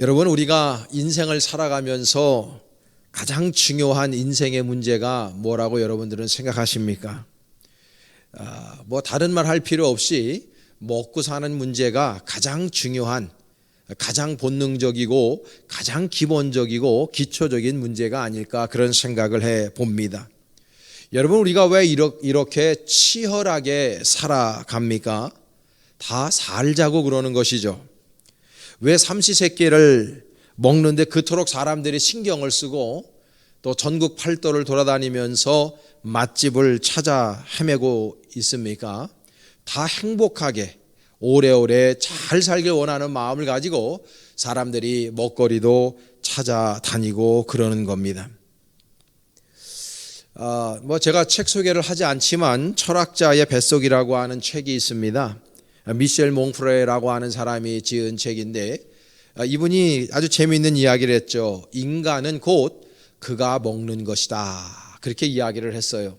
여러분, 우리가 인생을 살아가면서 가장 중요한 인생의 문제가 뭐라고 여러분들은 생각하십니까? 다른 말 할 필요 없이 먹고 사는 문제가 가장 중요한, 가장 본능적이고 가장 기본적이고 기초적인 문제가 아닐까, 그런 생각을 해 봅니다. 여러분, 우리가 왜 이렇게 치열하게 살아갑니까? 다 살자고 그러는 것이죠. 왜 삼시세끼를 먹는데 그토록 사람들이 신경을 쓰고 또 전국 팔도를 돌아다니면서 맛집을 찾아 헤매고 있습니까? 다 행복하게 오래오래 잘 살길 원하는 마음을 가지고 사람들이 먹거리도 찾아다니고 그러는 겁니다. 제가 책 소개를 하지 않지만 철학자의 뱃속이라고 하는 책이 있습니다. 미셸 몽프레라고 하는 사람이 지은 책인데, 이분이 아주 재미있는 이야기를 했죠. 인간은 곧 그가 먹는 것이다, 그렇게 이야기를 했어요.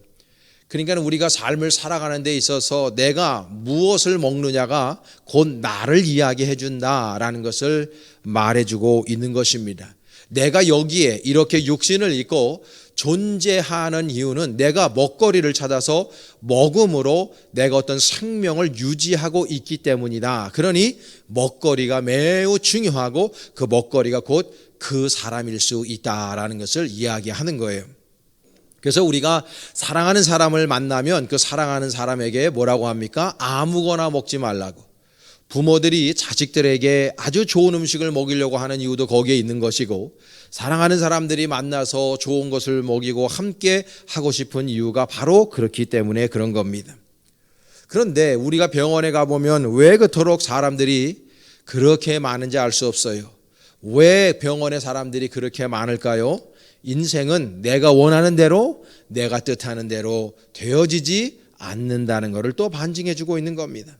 그러니까 우리가 삶을 살아가는 데 있어서 내가 무엇을 먹느냐가 곧 나를 이야기해 준다라는 것을 말해주고 있는 것입니다. 내가 여기에 이렇게 육신을 입고 존재하는 이유는 내가 먹거리를 찾아서 먹음으로 내가 어떤 생명을 유지하고 있기 때문이다. 그러니 먹거리가 매우 중요하고 그 먹거리가 곧 그 사람일 수 있다라는 것을 이야기하는 거예요. 그래서 우리가 사랑하는 사람을 만나면 그 사랑하는 사람에게 뭐라고 합니까? 아무거나 먹지 말라고. 부모들이 자식들에게 아주 좋은 음식을 먹이려고 하는 이유도 거기에 있는 것이고, 사랑하는 사람들이 만나서 좋은 것을 먹이고 함께 하고 싶은 이유가 바로 그렇기 때문에 그런 겁니다. 그런데 우리가 병원에 가보면 왜 그토록 사람들이 그렇게 많은지 알 수 없어요. 왜 병원에 사람들이 그렇게 많을까요? 인생은 내가 원하는 대로, 내가 뜻하는 대로 되어지지 않는다는 것을 또 반증해 주고 있는 겁니다.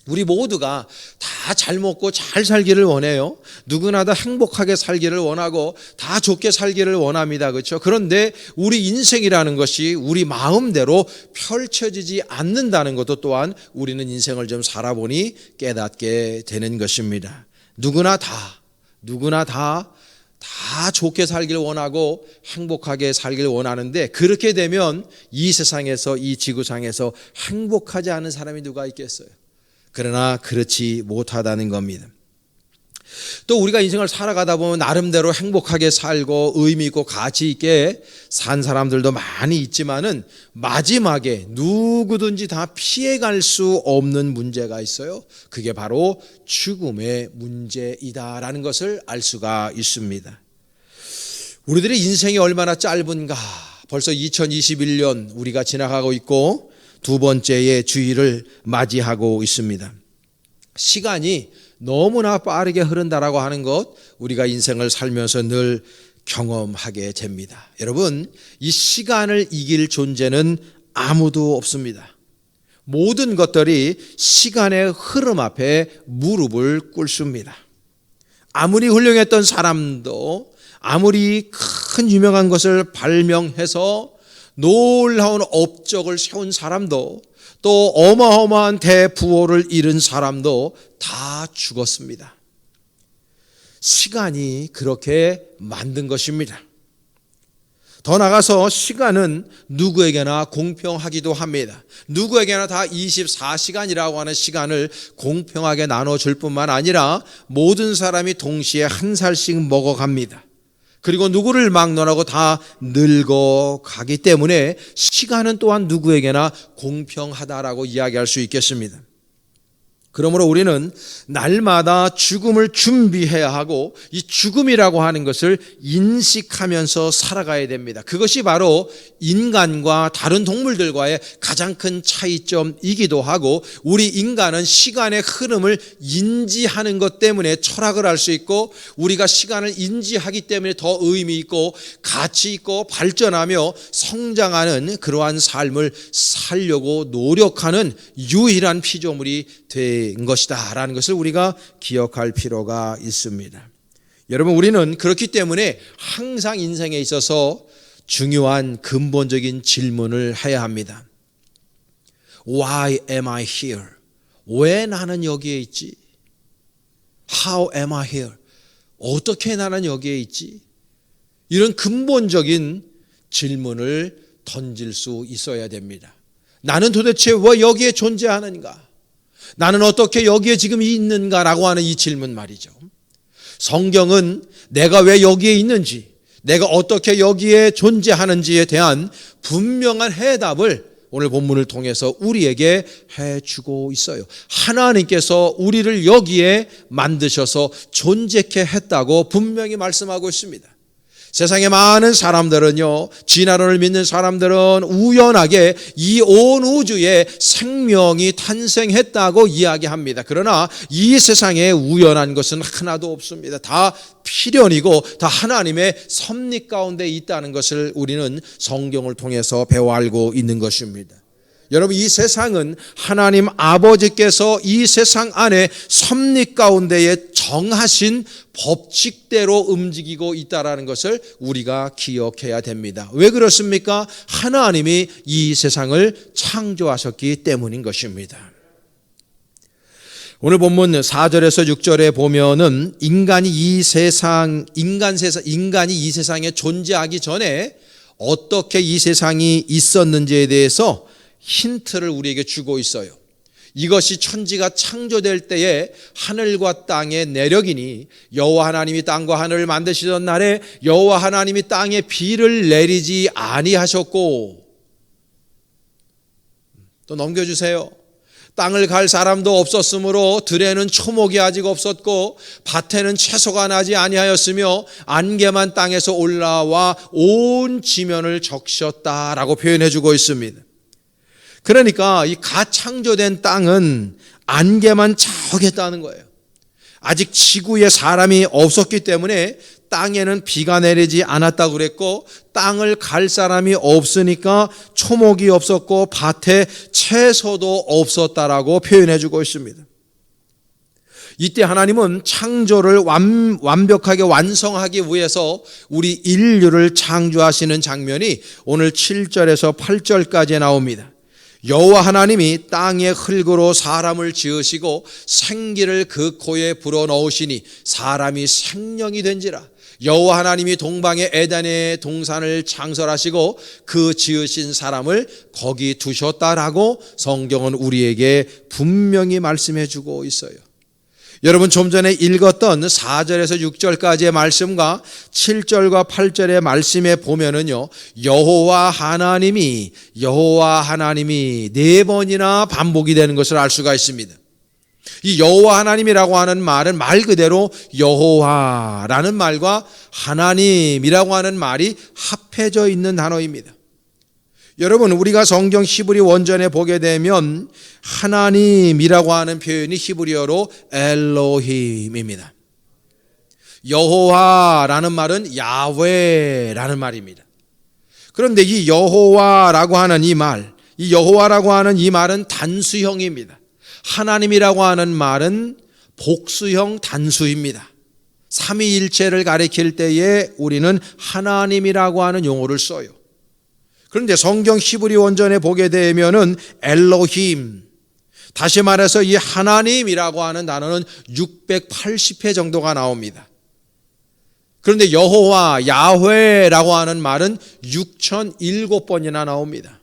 우리 모두가 다 잘 먹고 잘 살기를 원해요. 누구나 다 행복하게 살기를 원하고 다 좋게 살기를 원합니다. 그렇죠? 그런데 우리 인생이라는 것이 우리 마음대로 펼쳐지지 않는다는 것도 또한 우리는 인생을 좀 살아보니 깨닫게 되는 것입니다. 누구나 다 좋게 살길 원하고 행복하게 살길 원하는데, 그렇게 되면 이 세상에서, 이 지구상에서 행복하지 않은 사람이 누가 있겠어요? 그러나 그렇지 못하다는 겁니다. 또 우리가 인생을 살아가다 보면 나름대로 행복하게 살고 의미 있고 가치 있게 산 사람들도 많이 있지만은 마지막에 누구든지 다 피해갈 수 없는 문제가 있어요. 그게 바로 죽음의 문제이다라는 것을 알 수가 있습니다. 우리들의 인생이 얼마나 짧은가. 벌써 2021년 우리가 지나가고 있고 두 번째의 주일을 맞이하고 있습니다. 시간이 너무나 빠르게 흐른다라고 하는 것, 우리가 인생을 살면서 늘 경험하게 됩니다. 여러분, 이 시간을 이길 존재는 아무도 없습니다. 모든 것들이 시간의 흐름 앞에 무릎을 꿇습니다. 아무리 훌륭했던 사람도, 아무리 큰 유명한 것을 발명해서 놀라운 업적을 세운 사람도, 또 어마어마한 대부호를 이룬 사람도 다 죽었습니다. 시간이 그렇게 만든 것입니다. 더 나아가서 시간은 누구에게나 공평하기도 합니다. 누구에게나 다 24시간이라고 하는 시간을 공평하게 나눠줄 뿐만 아니라 모든 사람이 동시에 한 살씩 먹어갑니다. 그리고 누구를 막론하고 다 늙어가기 때문에 시간은 또한 누구에게나 공평하다라고 이야기할 수 있겠습니다. 그러므로 우리는 날마다 죽음을 준비해야 하고 이 죽음이라고 하는 것을 인식하면서 살아가야 됩니다. 그것이 바로 인간과 다른 동물들과의 가장 큰 차이점이기도 하고, 우리 인간은 시간의 흐름을 인지하는 것 때문에 철학을 할 수 있고, 우리가 시간을 인지하기 때문에 더 의미 있고 가치 있고 발전하며 성장하는 그러한 삶을 살려고 노력하는 유일한 피조물이 된 것이다 라는 것을 우리가 기억할 필요가 있습니다. 여러분, 우리는 그렇기 때문에 항상 인생에 있어서 중요한 근본적인 질문을 해야 합니다. Why am I here? 왜 나는 여기에 있지? How am I here? 어떻게 나는 여기에 있지? 이런 근본적인 질문을 던질 수 있어야 됩니다. 나는 도대체 왜 여기에 존재하는가? 나는 어떻게 여기에 지금 있는가라고 하는 이 질문 말이죠. 성경은 내가 왜 여기에 있는지, 내가 어떻게 여기에 존재하는지에 대한 분명한 해답을 오늘 본문을 통해서 우리에게 해주고 있어요. 하나님께서 우리를 여기에 만드셔서 존재케 했다고 분명히 말씀하고 있습니다. 세상에 많은 사람들은요, 진화론을 믿는 사람들은 우연하게 이 온 우주에 생명이 탄생했다고 이야기합니다. 그러나 이 세상에 우연한 것은 하나도 없습니다. 다 필연이고 다 하나님의 섭리 가운데 있다는 것을 우리는 성경을 통해서 배워 알고 있는 것입니다. 여러분, 이 세상은 하나님 아버지께서 이 세상 안에 섭리 가운데에 정하신 법칙대로 움직이고 있다는 것을 우리가 기억해야 됩니다. 왜 그렇습니까? 하나님이 이 세상을 창조하셨기 때문인 것입니다. 오늘 본문 4절에서 6절에 보면은 인간이 이 세상에 존재하기 전에 어떻게 이 세상이 있었는지에 대해서 힌트를 우리에게 주고 있어요. 이것이 천지가 창조될 때에 하늘과 땅의 내력이니 여호와 하나님이 땅과 하늘을 만드시던 날에 여호와 하나님이 땅에 비를 내리지 아니하셨고, 또 넘겨주세요. 땅을 갈 사람도 없었으므로 들에는 초목이 아직 없었고 밭에는 채소가 나지 아니하였으며 안개만 땅에서 올라와 온 지면을 적셨다라고 표현해 주고 있습니다. 그러니까 이 갓 창조된 땅은 안개만 자욱했다는 거예요. 아직 지구에 사람이 없었기 때문에 땅에는 비가 내리지 않았다고 그랬고, 땅을 갈 사람이 없으니까 초목이 없었고 밭에 채소도 없었다라고 표현해 주고 있습니다. 이때 하나님은 창조를 완벽하게 완성하기 위해서 우리 인류를 창조하시는 장면이 오늘 7절에서 8절까지 나옵니다. 여호와 하나님이 땅의 흙으로 사람을 지으시고 생기를 그 코에 불어넣으시니 사람이 생명이 된지라. 여호와 하나님이 동방의 에덴의 동산을 창설하시고 그 지으신 사람을 거기 두셨다라고 성경은 우리에게 분명히 말씀해 주고 있어요. 여러분, 좀 전에 읽었던 4절에서 6절까지의 말씀과 7절과 8절의 말씀에 보면은요, 여호와 하나님이 네 번이나 반복이 되는 것을 알 수가 있습니다. 이 여호와 하나님이라고 하는 말은 말 그대로 여호와라는 말과 하나님이라고 하는 말이 합해져 있는 단어입니다. 여러분, 우리가 성경 히브리 원전에 보게 되면 하나님이라고 하는 표현이 히브리어로 엘로힘입니다. 여호와라는 말은 야훼라는 말입니다. 그런데 이 여호와라고 하는 이 말은 단수형입니다. 하나님이라고 하는 말은 복수형 단수입니다. 삼위일체를 가리킬 때에 우리는 하나님이라고 하는 용어를 써요. 그런데 성경 히브리 원전에 보게 되면은 엘로힘, 다시 말해서 이 하나님이라고 하는 단어는 680회 정도가 나옵니다. 그런데 여호와, 야훼라고 하는 말은 6007번이나 나옵니다.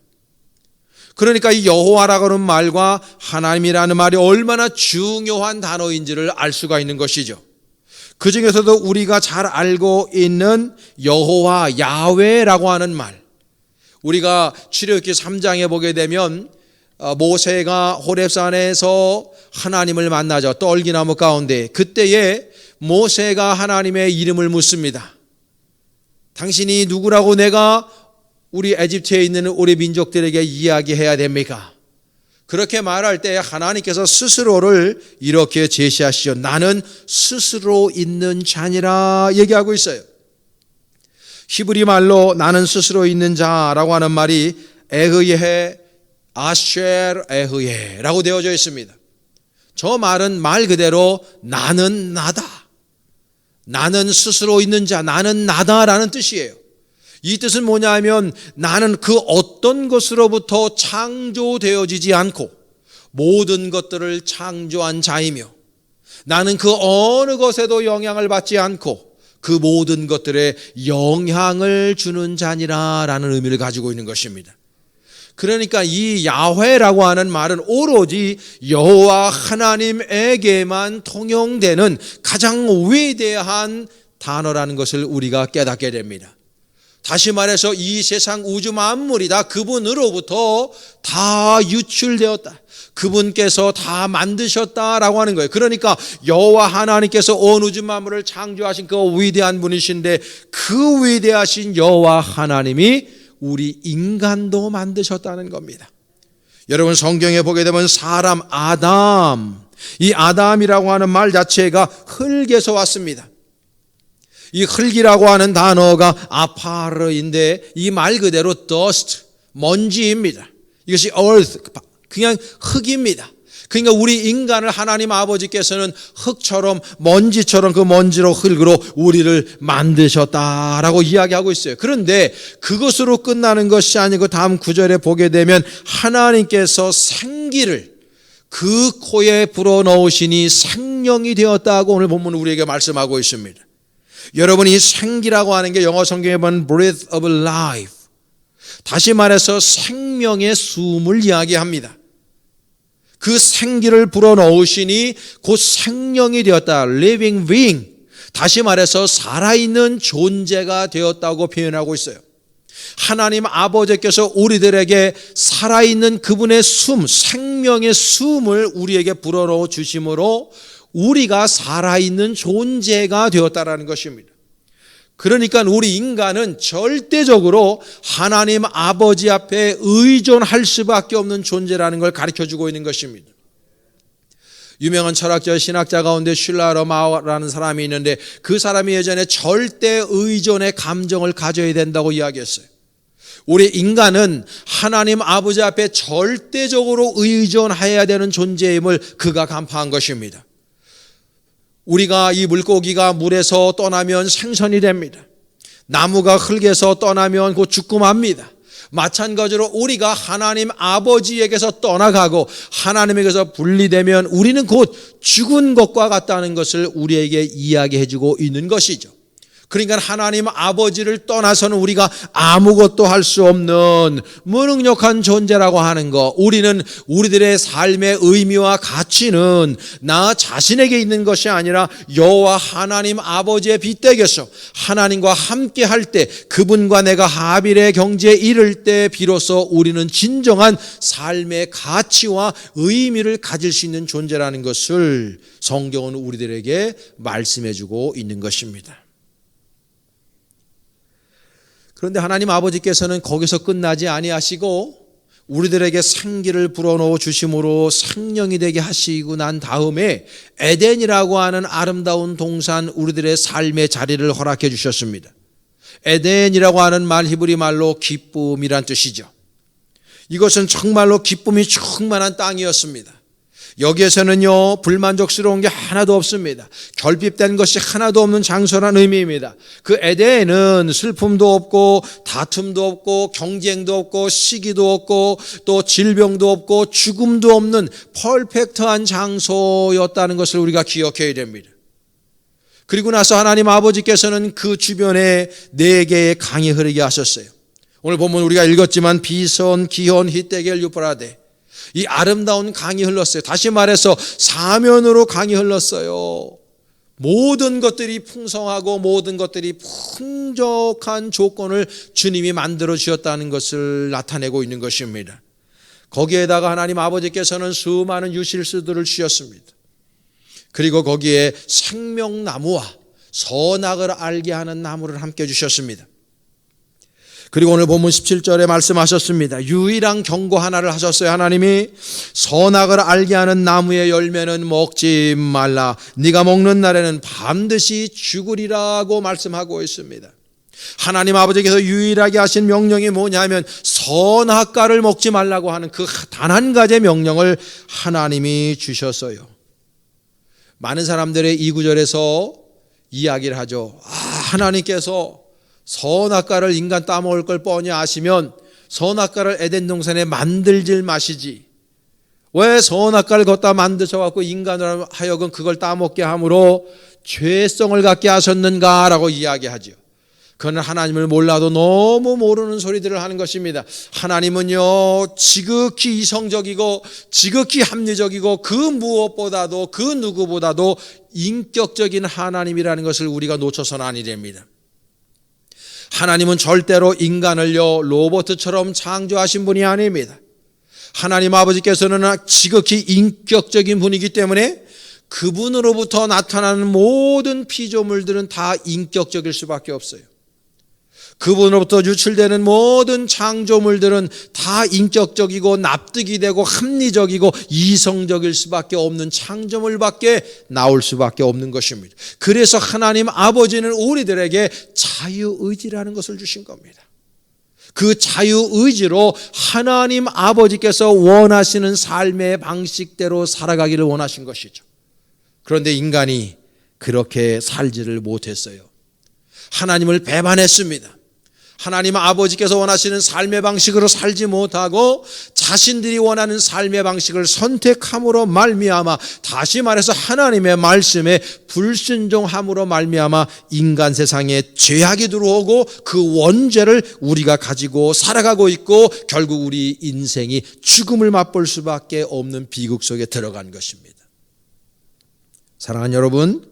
그러니까 이 여호와라고 하는 말과 하나님이라는 말이 얼마나 중요한 단어인지를 알 수가 있는 것이죠. 그 중에서도 우리가 잘 알고 있는 여호와, 야훼라고 하는 말, 우리가 출애굽기 3장에 보게 되면 모세가 호렙산에서 하나님을 만나죠. 떨기나무 가운데. 그때에 모세가 하나님의 이름을 묻습니다. 당신이 누구라고 내가 우리 에집트에 있는 우리 민족들에게 이야기해야 됩니까? 그렇게 말할 때 하나님께서 스스로를 이렇게 제시하시죠. 나는 스스로 있는 자니라 얘기하고 있어요. 히브리 말로 나는 스스로 있는 자라고 하는 말이 에흐예, 아쉘 에흐예라고 되어져 있습니다. 저 말은 말 그대로 나는 나다, 나는 스스로 있는 자, 나는 나다라는 뜻이에요. 이 뜻은 뭐냐면 나는 그 어떤 것으로부터 창조되어지지 않고 모든 것들을 창조한 자이며 나는 그 어느 것에도 영향을 받지 않고 그 모든 것들에 영향을 주는 자니라 라는 의미를 가지고 있는 것입니다. 그러니까 이 야훼라고 하는 말은 오로지 여호와 하나님에게만 통용되는 가장 위대한 단어라는 것을 우리가 깨닫게 됩니다. 다시 말해서 이 세상 우주 만물이 다 그분으로부터 다 유출되었다. 그분께서 다 만드셨다라고 하는 거예요. 그러니까 여호와 하나님께서 온 우주 만물을 창조하신 그 위대한 분이신데 그 위대하신 여호와 하나님이 우리 인간도 만드셨다는 겁니다. 여러분 성경에 보게 되면 사람 아담, 이 아담이라고 하는 말 자체가 흙에서 왔습니다. 이 흙이라고 하는 단어가 아파르인데 이 말 그대로 dust, 먼지입니다. 이것이 earth, 그냥 흙입니다. 그러니까 우리 인간을 하나님 아버지께서는 흙처럼 먼지처럼 그 먼지로 흙으로 우리를 만드셨다라고 이야기하고 있어요. 그런데 그것으로 끝나는 것이 아니고 다음 구절에 보게 되면 하나님께서 생기를 그 코에 불어넣으시니 생명이 되었다고 오늘 본문 우리에게 말씀하고 있습니다. 여러분 이 생기라고 하는 게 영어 성경에 보면 breath of life, 다시 말해서 생명의 숨을 이야기합니다. 그 생기를 불어넣으시니 곧 생명이 되었다. living being, 다시 말해서 살아있는 존재가 되었다고 표현하고 있어요. 하나님 아버지께서 우리들에게 살아있는 그분의 숨, 생명의 숨을 우리에게 불어넣어 주심으로 우리가 살아있는 존재가 되었다라는 것입니다. 그러니까 우리 인간은 절대적으로 하나님 아버지 앞에 의존할 수밖에 없는 존재라는 걸 가르쳐주고 있는 것입니다. 유명한 철학자, 신학자 가운데 슐라러마우라는 사람이 있는데 그 사람이 예전에 절대 의존의 감정을 가져야 된다고 이야기했어요. 우리 인간은 하나님 아버지 앞에 절대적으로 의존해야 되는 존재임을 그가 간파한 것입니다. 우리가 이 물고기가 물에서 떠나면 생선이 됩니다. 나무가 흙에서 떠나면 곧 죽고 맙니다. 마찬가지로 우리가 하나님 아버지에게서 떠나가고 하나님에게서 분리되면 우리는 곧 죽은 것과 같다는 것을 우리에게 이야기해주고 있는 것이죠. 그러니까 하나님 아버지를 떠나서는 우리가 아무것도 할 수 없는 무능력한 존재라고 하는 것, 우리는 우리들의 삶의 의미와 가치는 나 자신에게 있는 것이 아니라 여호와 하나님 아버지의 빗대에서 하나님과 함께 할 때, 그분과 내가 합일의 경지에 이를 때 비로소 우리는 진정한 삶의 가치와 의미를 가질 수 있는 존재라는 것을 성경은 우리들에게 말씀해주고 있는 것입니다. 그런데 하나님 아버지께서는 거기서 끝나지 아니하시고 우리들에게 생기를 불어넣어 주심으로 생명이 되게 하시고 난 다음에 에덴이라고 하는 아름다운 동산, 우리들의 삶의 자리를 허락해 주셨습니다. 에덴이라고 하는 말 히브리 말로 기쁨이란 뜻이죠. 이것은 정말로 기쁨이 충만한 땅이었습니다. 여기에서는요, 불만족스러운 게 하나도 없습니다. 결핍된 것이 하나도 없는 장소란 의미입니다. 그 에덴은 슬픔도 없고 다툼도 없고 경쟁도 없고 시기도 없고 또 질병도 없고 죽음도 없는 퍼펙트한 장소였다는 것을 우리가 기억해야 됩니다. 그리고 나서 하나님 아버지께서는 그 주변에 4개의 강이 흐르게 하셨어요. 오늘 보면 우리가 읽었지만 비손, 기혼, 히데겔, 유프라데, 이 아름다운 강이 흘렀어요. 다시 말해서 사면으로 강이 흘렀어요. 모든 것들이 풍성하고 모든 것들이 풍족한 조건을 주님이 만들어 주셨다는 것을 나타내고 있는 것입니다. 거기에다가 하나님 아버지께서는 수많은 유실수들을 주셨습니다. 그리고 거기에 생명나무와 선악을 알게 하는 나무를 함께 주셨습니다. 그리고 오늘 본문 17절에 말씀하셨습니다. 유일한 경고 하나를 하셨어요. 하나님이 선악을 알게 하는 나무의 열매는 먹지 말라. 네가 먹는 날에는 반드시 죽으리라고 말씀하고 있습니다. 하나님 아버지께서 유일하게 하신 명령이 뭐냐면 선악과를 먹지 말라고 하는 그 단 한 가지의 명령을 하나님이 주셨어요. 많은 사람들의 이 구절에서 이야기를 하죠. 하나님께서 선악과를 인간 따먹을 걸 뻔히 아시면 선악과를 에덴 동산에 만들질 마시지 왜 선악과를 걷다 만드셔갖고 인간으로 하여금 그걸 따먹게 함으로 죄성을 갖게 하셨는가라고 이야기하죠. 그는 하나님을 몰라도 너무 모르는 소리들을 하는 것입니다. 하나님은요, 지극히 이성적이고 지극히 합리적이고 그 무엇보다도 그 누구보다도 인격적인 하나님이라는 것을 우리가 놓쳐서는 아니 됩니다. 하나님은 절대로 인간을요, 로봇처럼 창조하신 분이 아닙니다. 하나님 아버지께서는 지극히 인격적인 분이기 때문에 그분으로부터 나타나는 모든 피조물들은 다 인격적일 수밖에 없어요. 그분으로부터 유출되는 모든 창조물들은 다 인격적이고 납득이 되고 합리적이고 이성적일 수밖에 없는 창조물밖에 나올 수밖에 없는 것입니다. 그래서 하나님 아버지는 우리들에게 자유의지라는 것을 주신 겁니다. 그 자유의지로 하나님 아버지께서 원하시는 삶의 방식대로 살아가기를 원하신 것이죠. 그런데 인간이 그렇게 살지를 못했어요. 하나님을 배반했습니다. 하나님 아버지께서 원하시는 삶의 방식으로 살지 못하고 자신들이 원하는 삶의 방식을 선택함으로 말미암아, 다시 말해서 하나님의 말씀에 불순종함으로 말미암아 인간 세상에 죄악이 들어오고 그 원죄를 우리가 가지고 살아가고 있고 결국 우리 인생이 죽음을 맛볼 수밖에 없는 비극 속에 들어간 것입니다. 사랑하는 여러분,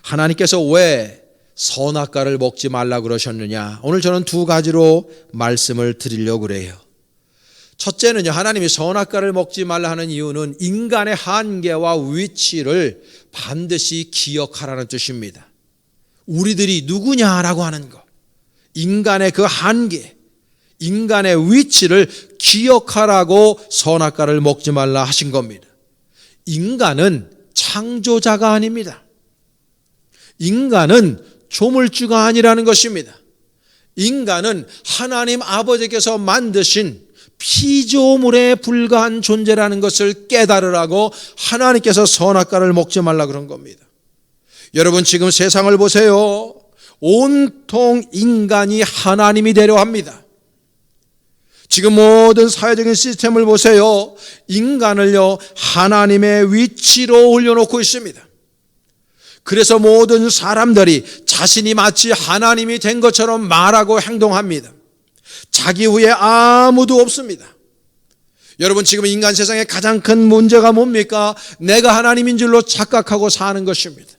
하나님께서 왜 선악과를 먹지 말라 그러셨느냐? 오늘 저는 두 가지로 말씀을 드리려고 그래요. 첫째는요, 하나님이 선악과를 먹지 말라 하는 이유는 인간의 한계와 위치를 반드시 기억하라는 뜻입니다. 우리들이 누구냐라고 하는 것, 인간의 그 한계, 인간의 위치를 기억하라고 선악과를 먹지 말라 하신 겁니다. 인간은 창조자가 아닙니다. 인간은 조물주가 아니라는 것입니다. 인간은 하나님 아버지께서 만드신 피조물에 불과한 존재라는 것을 깨달으라고 하나님께서 선악과를 먹지 말라 그런 겁니다. 여러분, 지금 세상을 보세요. 온통 인간이 하나님이 되려 합니다. 지금 모든 사회적인 시스템을 보세요. 인간을요, 하나님의 위치로 올려놓고 있습니다. 그래서 모든 사람들이 자신이 마치 하나님이 된 것처럼 말하고 행동합니다. 자기 후에 아무도 없습니다. 여러분, 지금 인간 세상의 가장 큰 문제가 뭡니까? 내가 하나님인 줄로 착각하고 사는 것입니다.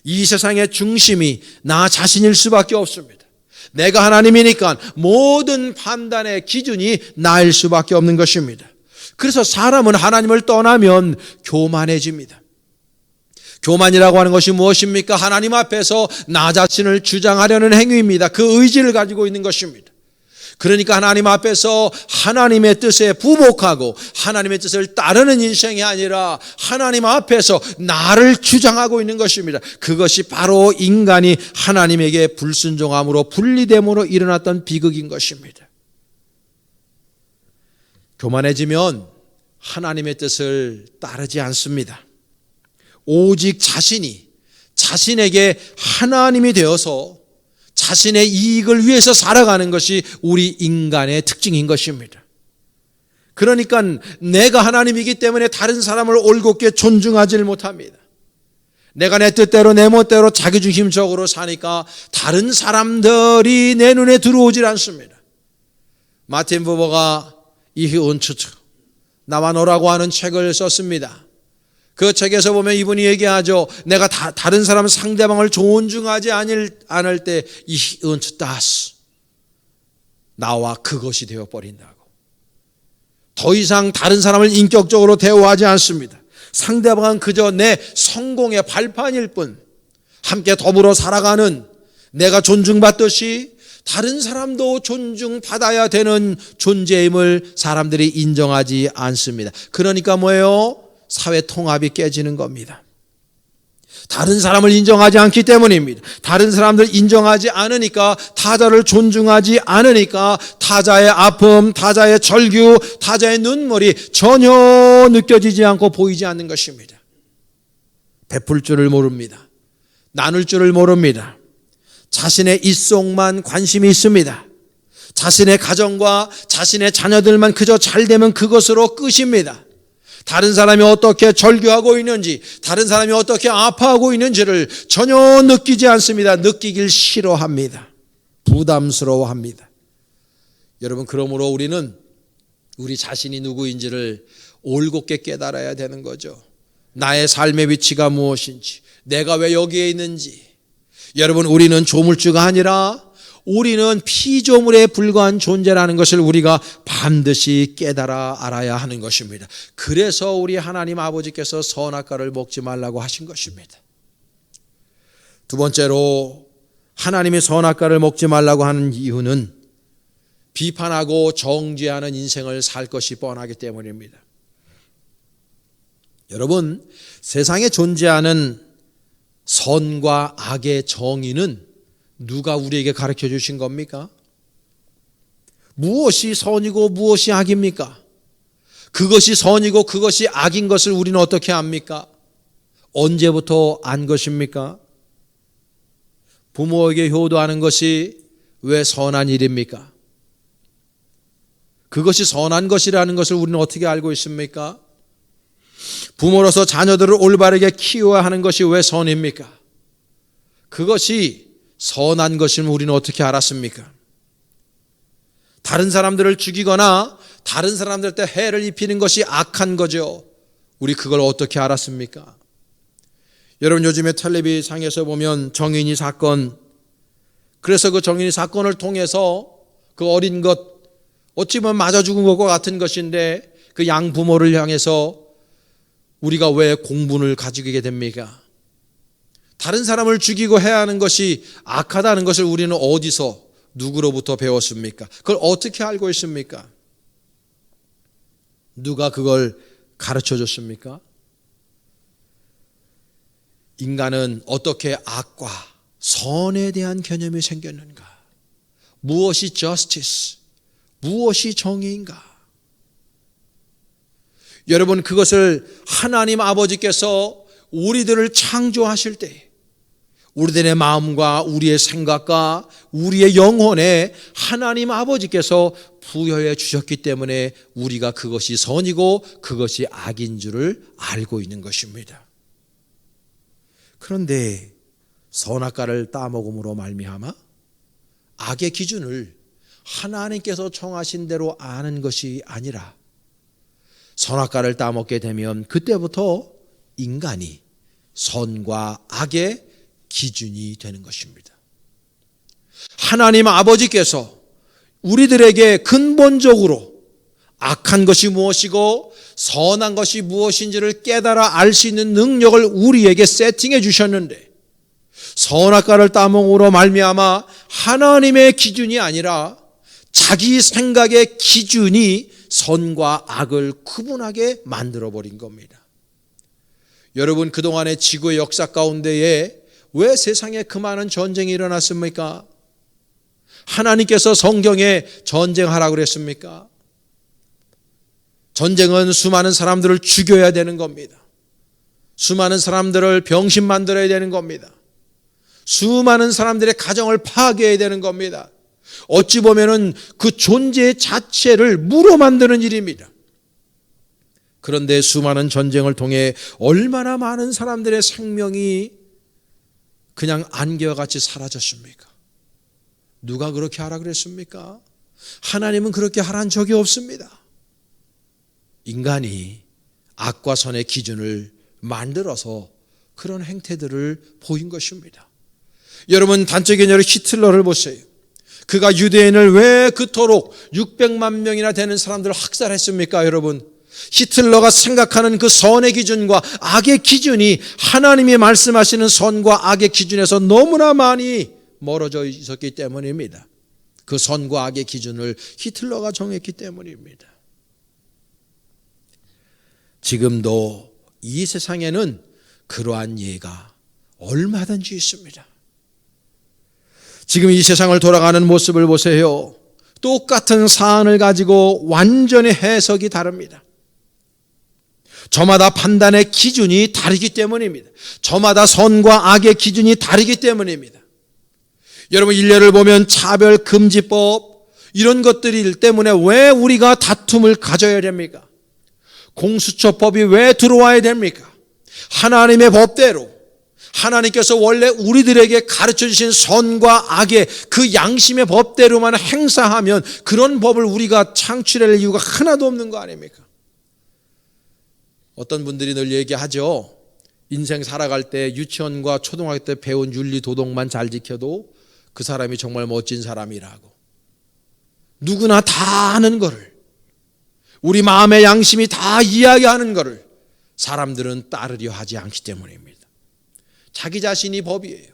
이 세상의 중심이 나 자신일 수밖에 없습니다. 내가 하나님이니까 모든 판단의 기준이 나일 수밖에 없는 것입니다. 그래서 사람은 하나님을 떠나면 교만해집니다. 교만이라고 하는 것이 무엇입니까? 하나님 앞에서 나 자신을 주장하려는 행위입니다. 그 의지를 가지고 있는 것입니다. 그러니까 하나님 앞에서 하나님의 뜻에 부복하고 하나님의 뜻을 따르는 인생이 아니라 하나님 앞에서 나를 주장하고 있는 것입니다. 그것이 바로 인간이 하나님에게 불순종함으로 분리됨으로 일어났던 비극인 것입니다. 교만해지면 하나님의 뜻을 따르지 않습니다. 오직 자신에게 하나님이 되어서 자신의 이익을 위해서 살아가는 것이 우리 인간의 특징인 것입니다. 그러니까 내가 하나님이기 때문에 다른 사람을 올곧게 존중하지를 못합니다. 내가 내 뜻대로 내 멋대로 자기중심적으로 사니까 다른 사람들이 내 눈에 들어오질 않습니다. 마틴 부버가 이히운츠트, 나와 너라고 하는 책을 썼습니다. 그 책에서 보면 이분이 얘기하죠. 내가 다른 사람 상대방을 존중하지 않을 때 이히운츠다스, 나와 그것이 되어버린다고. 더 이상 다른 사람을 인격적으로 대우하지 않습니다. 상대방은 그저 내 성공의 발판일 뿐, 함께 더불어 살아가는, 내가 존중받듯이 다른 사람도 존중받아야 되는 존재임을 사람들이 인정하지 않습니다. 그러니까 뭐예요? 사회 통합이 깨지는 겁니다. 다른 사람을 인정하지 않기 때문입니다. 다른 사람들 인정하지 않으니까, 타자를 존중하지 않으니까 타자의 아픔, 타자의 절규, 타자의 눈물이 전혀 느껴지지 않고 보이지 않는 것입니다. 베풀 줄을 모릅니다. 나눌 줄을 모릅니다. 자신의 입속만 관심이 있습니다. 자신의 가정과 자신의 자녀들만 그저 잘 되면 그것으로 끝입니다. 다른 사람이 어떻게 절규하고 있는지, 다른 사람이 어떻게 아파하고 있는지를 전혀 느끼지 않습니다. 느끼길 싫어합니다. 부담스러워합니다. 여러분, 그러므로 우리는 우리 자신이 누구인지를 올곧게 깨달아야 되는 거죠. 나의 삶의 위치가 무엇인지, 내가 왜 여기에 있는지. 여러분, 우리는 조물주가 아니라 우리는 피조물에 불과한 존재라는 것을 우리가 반드시 깨달아 알아야 하는 것입니다. 그래서 우리 하나님 아버지께서 선악과를 먹지 말라고 하신 것입니다. 두 번째로 하나님이 선악과를 먹지 말라고 하는 이유는 비판하고 정죄하는 인생을 살 것이 뻔하기 때문입니다. 여러분, 세상에 존재하는 선과 악의 정의는 누가 우리에게 가르쳐 주신 겁니까? 무엇이 선이고 무엇이 악입니까? 그것이 선이고 그것이 악인 것을 우리는 어떻게 압니까? 언제부터 안 것입니까? 부모에게 효도하는 것이 왜 선한 일입니까? 그것이 선한 것이라는 것을 우리는 어떻게 알고 있습니까? 부모로서 자녀들을 올바르게 키워야 하는 것이 왜 선입니까? 그것이 선한 것임을 우리는 어떻게 알았습니까? 다른 사람들을 죽이거나 다른 사람들한테 해를 입히는 것이 악한 거죠. 우리 그걸 어떻게 알았습니까? 여러분, 요즘에 텔레비상에서 보면 정인이 사건, 그래서 그 정인이 사건을 통해서 그 어린 것, 어찌 보면 맞아 죽은 것과 같은 것인데 그 양부모를 향해서 우리가 왜 공분을 가지게 됩니까? 다른 사람을 죽이고 해야 하는 것이 악하다는 것을 우리는 어디서 누구로부터 배웠습니까? 그걸 어떻게 알고 있습니까? 누가 그걸 가르쳐 줬습니까? 인간은 어떻게 악과 선에 대한 개념이 생겼는가? 무엇이 justice? 무엇이 정의인가? 여러분, 그것을 하나님 아버지께서 우리들을 창조하실 때 우리들의 마음과 우리의 생각과 우리의 영혼에 하나님 아버지께서 부여해 주셨기 때문에 우리가 그것이 선이고 그것이 악인 줄을 알고 있는 것입니다. 그런데 선악과를 따먹음으로 말미암아 악의 기준을 하나님께서 정하신 대로 아는 것이 아니라 선악과를 따먹게 되면 그때부터 인간이 선과 악의 기준이 되는 것입니다. 하나님 아버지께서 우리들에게 근본적으로 악한 것이 무엇이고 선한 것이 무엇인지를 깨달아 알 수 있는 능력을 우리에게 세팅해 주셨는데 선악과를 따먹음으로 말미암아 하나님의 기준이 아니라 자기 생각의 기준이 선과 악을 구분하게 만들어버린 겁니다. 여러분, 그동안의 지구의 역사 가운데에 왜 세상에 그 많은 전쟁이 일어났습니까? 하나님께서 성경에 전쟁하라고 그랬습니까? 전쟁은 수많은 사람들을 죽여야 되는 겁니다. 수많은 사람들을 병신 만들어야 되는 겁니다. 수많은 사람들의 가정을 파괴해야 되는 겁니다. 어찌 보면은 그 존재 자체를 무로 만드는 일입니다. 그런데 수많은 전쟁을 통해 얼마나 많은 사람들의 생명이 그냥 안개와같이 사라졌습니까? 누가 그렇게 하라 그랬습니까? 하나님은 그렇게 하란 적이 없습니다. 인간이 악과 선의 기준을 만들어서 그런 행태들을 보인 것입니다. 여러분, 단적인 예로 히틀러를 보세요. 그가 유대인을 왜 그토록 600만 명이나 되는 사람들을 학살했습니까? 여러분, 히틀러가 생각하는 그 선의 기준과 악의 기준이 하나님이 말씀하시는 선과 악의 기준에서 너무나 많이 멀어져 있었기 때문입니다. 그 선과 악의 기준을 히틀러가 정했기 때문입니다. 지금도 이 세상에는 그러한 예가 얼마든지 있습니다. 지금 이 세상을 돌아가는 모습을 보세요. 똑같은 사안을 가지고 완전히 해석이 다릅니다. 저마다 판단의 기준이 다르기 때문입니다. 저마다 선과 악의 기준이 다르기 때문입니다. 여러분, 일례를 보면 차별금지법, 이런 것들 때문에 왜 우리가 다툼을 가져야 됩니까? 공수처법이 왜 들어와야 됩니까? 하나님의 법대로 하나님께서 원래 우리들에게 가르쳐 주신 선과 악의 그 양심의 법대로만 행사하면 그런 법을 우리가 창출할 이유가 하나도 없는 거 아닙니까? 어떤 분들이 늘 얘기하죠. 인생 살아갈 때 유치원과 초등학교 때 배운 윤리 도덕만 잘 지켜도 그 사람이 정말 멋진 사람이라고. 누구나 다 아는 거를, 우리 마음의 양심이 다 이야기하는 거를 사람들은 따르려 하지 않기 때문입니다. 자기 자신이 법이에요.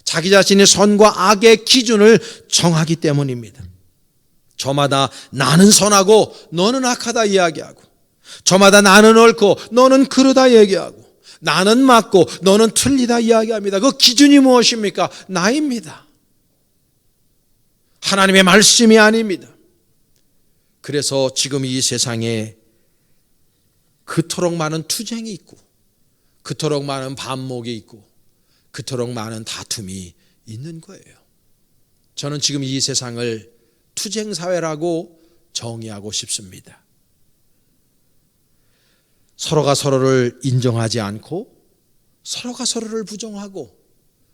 자기 자신이 선과 악의 기준을 정하기 때문입니다. 저마다 나는 선하고 너는 악하다 이야기하고, 저마다 나는 옳고 너는 그르다 얘기하고, 나는 맞고 너는 틀리다 이야기합니다. 그 기준이 무엇입니까? 나입니다. 하나님의 말씀이 아닙니다. 그래서 지금 이 세상에 그토록 많은 투쟁이 있고, 그토록 많은 반목이 있고, 그토록 많은 다툼이 있는 거예요. 저는 지금 이 세상을 투쟁 사회라고 정의하고 싶습니다. 서로가 서로를 인정하지 않고, 서로가 서로를 부정하고,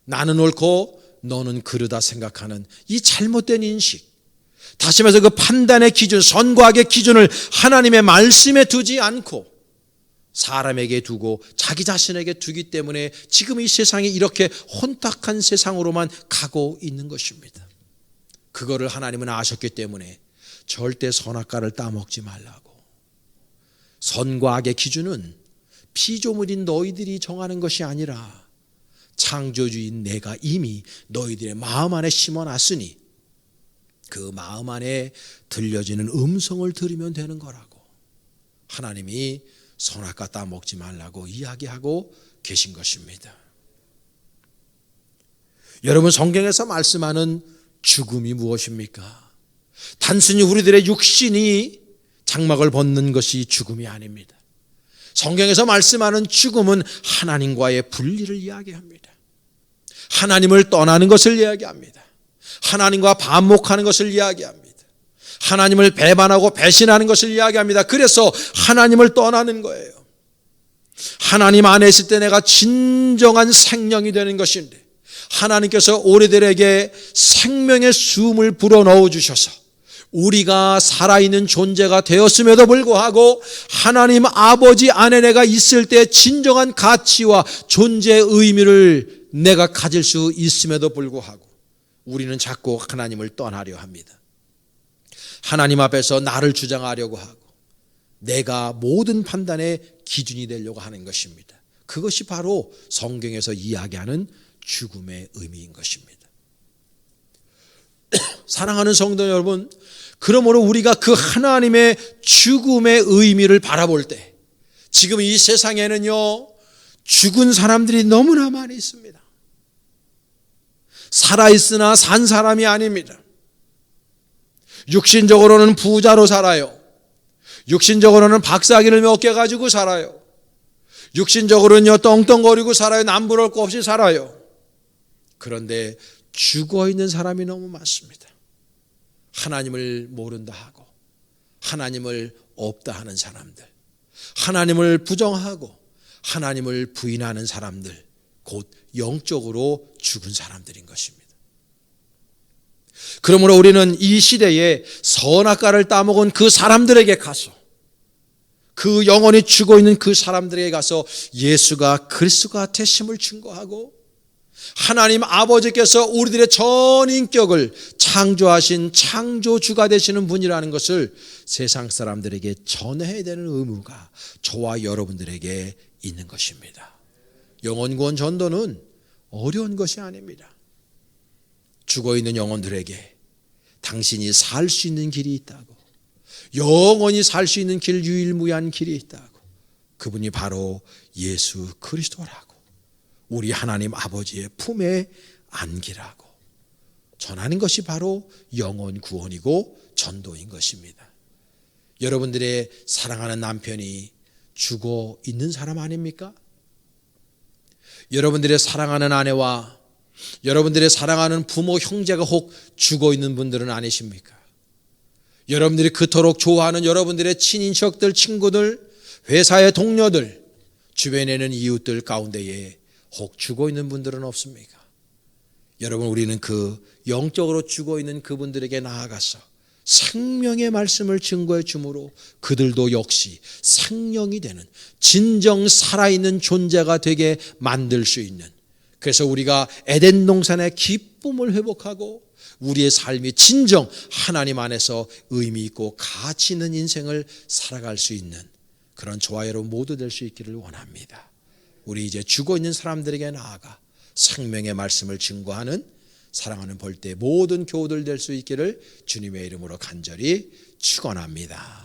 나는 옳고 너는 그르다 생각하는 이 잘못된 인식, 다시 말해서 그 판단의 기준, 선과 악의 기준을 하나님의 말씀에 두지 않고 사람에게 두고 자기 자신에게 두기 때문에 지금 이 세상이 이렇게 혼탁한 세상으로만 가고 있는 것입니다. 그거를 하나님은 아셨기 때문에 절대 선악과를 따먹지 말라고. 선과 악의 기준은 피조물인 너희들이 정하는 것이 아니라 창조주인 내가 이미 너희들의 마음 안에 심어놨으니 그 마음 안에 들려지는 음성을 들으면 되는 거라고. 하나님이 선악과 따먹지 말라고 이야기하고 계신 것입니다. 여러분, 성경에서 말씀하는 죽음이 무엇입니까? 단순히 우리들의 육신이 장막을 벗는 것이 죽음이 아닙니다. 성경에서 말씀하는 죽음은 하나님과의 분리를 이야기합니다. 하나님을 떠나는 것을 이야기합니다. 하나님과 반목하는 것을 이야기합니다. 하나님을 배반하고 배신하는 것을 이야기합니다. 그래서 하나님을 떠나는 거예요. 하나님 안에 있을 때 내가 진정한 생명이 되는 것인데, 하나님께서 우리들에게 생명의 숨을 불어넣어 주셔서 우리가 살아있는 존재가 되었음에도 불구하고 하나님 아버지 안에 내가 있을 때 진정한 가치와 존재의 의미를 내가 가질 수 있음에도 불구하고 우리는 자꾸 하나님을 떠나려 합니다. 하나님 앞에서 나를 주장하려고 하고 내가 모든 판단의 기준이 되려고 하는 것입니다. 그것이 바로 성경에서 이야기하는 죽음의 의미인 것입니다. 사랑하는 성도 여러분, 그러므로 우리가 그 하나님의 죽음의 의미를 바라볼 때 지금 이 세상에는요, 죽은 사람들이 너무나 많이 있습니다. 살아있으나 산 사람이 아닙니다. 육신적으로는 부자로 살아요. 육신적으로는 박사학위를 몇 개 가지고 살아요. 육신적으로는요, 떵떵거리고 살아요. 남부럴 거 없이 살아요. 그런데 죽어 있는 사람이 너무 많습니다. 하나님을 모른다 하고 하나님을 없다 하는 사람들, 하나님을 부정하고 하나님을 부인하는 사람들, 곧 영적으로 죽은 사람들인 것입니다. 그러므로 우리는 이 시대에 선악과를 따먹은 그 사람들에게 가서, 그 영혼이 죽어 있는 그 사람들에게 가서 예수가 그리스도가 되심을 증거하고 하나님 아버지께서 우리들의 전 인격을 창조하신 창조주가 되시는 분이라는 것을 세상 사람들에게 전해야 되는 의무가 저와 여러분들에게 있는 것입니다. 영혼구원 전도는 어려운 것이 아닙니다. 죽어있는 영혼들에게 당신이 살 수 있는 길이 있다고, 영원히 살 수 있는 길, 유일무이한 길이 있다고, 그분이 바로 예수 그리스도라고, 우리 하나님 아버지의 품에 안기라고 전하는 것이 바로 영혼 구원이고 전도인 것입니다. 여러분들의 사랑하는 남편이 죽어 있는 사람 아닙니까? 여러분들의 사랑하는 아내와 여러분들의 사랑하는 부모, 형제가 혹 죽어 있는 분들은 아니십니까? 여러분들이 그토록 좋아하는 여러분들의 친인척들, 친구들, 회사의 동료들, 주변에 있는 이웃들 가운데에 혹 죽어 있는 분들은 없습니까? 여러분, 우리는 그 영적으로 죽어 있는 그분들에게 나아가서 생명의 말씀을 증거해 주므로 그들도 역시 생명이 되는 진정 살아있는 존재가 되게 만들 수 있는, 그래서 우리가 에덴 동산의 기쁨을 회복하고 우리의 삶이 진정 하나님 안에서 의미 있고 가치 있는 인생을 살아갈 수 있는 그런 저와 여러분 모두 될 수 있기를 원합니다. 우리 이제 죽어 있는 사람들에게 나아가 생명의 말씀을 증거하는, 사랑하는 볼때 모든 교우들 될 수 있기를 주님의 이름으로 간절히 축원합니다.